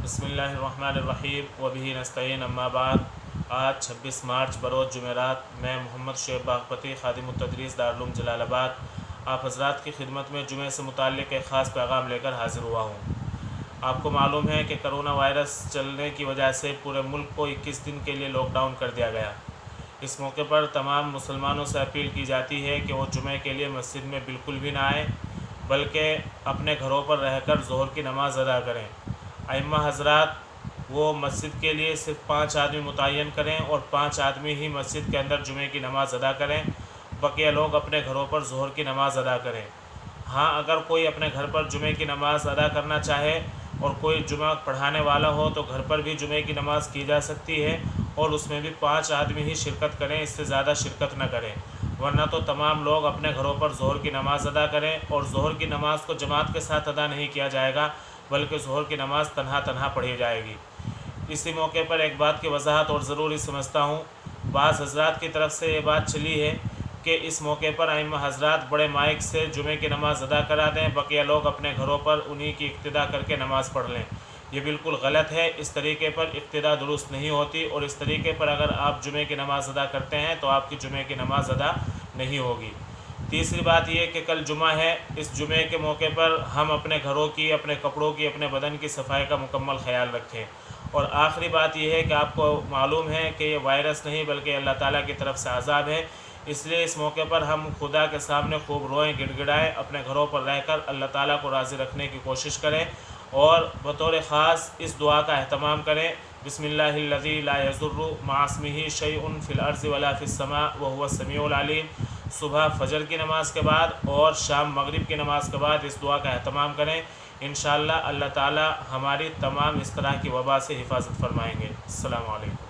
बिस्मिल्लाहिर रहमानिर रहीम व बिही नस्तईन अम्मा बाद। आज 26 मार्च बरोज़ जुमेरात मैं मोहम्मद शुएब बागपती खादिमुत तदरीस दारुल जलालाबाद आप हज़रात की खिदमत में जुमे से मुताल्लिक़ एक ख़ास पैगाम लेकर हाज़िर हुआ हूँ। आपको मालूम है कि करोना वायरस चलने की वजह से पूरे मुल्क को 21 दिन के लिए लॉकडाउन कर दिया गया। इस मौके पर तमाम मुसलमानों से अपील की जाती है कि वो जुमे के लिए मस्जिद में बिल्कुल भी ना आएँ, बल्कि अपने घरों पर रहकर ज़ोहर की नमाज़ अदा करें। अइम्मा हज़रात वो मस्जिद के लिए सिर्फ 5 आदमी मुतय्यन करें और 5 आदमी ही मस्जिद के अंदर जुमे की नमाज़ अदा करें, बकिया लोग अपने घरों पर ज़ोहर की नमाज़ अदा करें। हाँ, अगर कोई अपने घर पर जुमे की नमाज़ अदा करना चाहे और कोई जुमा पढ़ाने वाला हो तो घर पर भी जुमे की नमाज़ की जा सकती है और उसमें भी 5 आदमी ही शिरकत करें, इससे ज़्यादा शिरकत न करें, वरना तो तमाम लोग अपने घरों पर ज़ोहर की नमाज़ अदा करें। और ज़ोहर की नमाज़ को जमात के साथ अदा नहीं किया जाएगा, बल्कि ज़ोहर की नमाज़ तन्हा तन्हा पढ़ी जाएगी। इसी मौके पर एक बात की वजाहत और ज़रूरी समझता हूँ। बाज़ हज़रात की तरफ से ये बात चली है कि इस मौके पर अइम्मा हज़रात बड़े माइक से जुमे की नमाज़ अदा करा दें, बकिया लोग अपने घरों पर उन्हीं की इक्तिदा करके नमाज़ पढ़ लें। ये बिल्कुल गलत है। इस तरीके पर इक्तिदा दुरुस्त नहीं होती और इस तरीके पर अगर आप जुमे की नमाज़ अदा करते हैं तो आपकी जुमे की नमाज़ अदा नहीं होगी। तीसरी बात यह कि कल जुमा है, इस जुमे के मौके पर हम अपने घरों की, अपने कपड़ों की, अपने बदन की सफाई का मुकम्मल ख्याल रखें। और आखिरी बात यह है कि आपको मालूम है कि ये वायरस नहीं बल्कि अल्लाह ताला की तरफ से अज़ाब है, इसलिए इस मौके पर हम खुदा के सामने खूब रोएं, गिड़गिड़ाएँ, अपने घरों पर रहकर अल्लाह ताला को राज़ी रखने की कोशिश करें और बतौर ख़ास इस दुआ का अहतमाम करें, बिस्मिल्लाहिल्लज़ी ला यज़ुर्रु मअ इस्मिही शैउन फ़िल अर्ज़ि वला फ़िस समा व हुवस समीउल अलीम। सुबह फ़जर की नमाज़ के बाद और शाम मगरिब की नमाज़ के बाद इस दुआ का अहतमाम करें। इंशाअल्लाह अल्लाह ताला हमारी तमाम इस तरह की वबा से हिफाजत फरमाएँगे। अस्सलामु अलैकुम।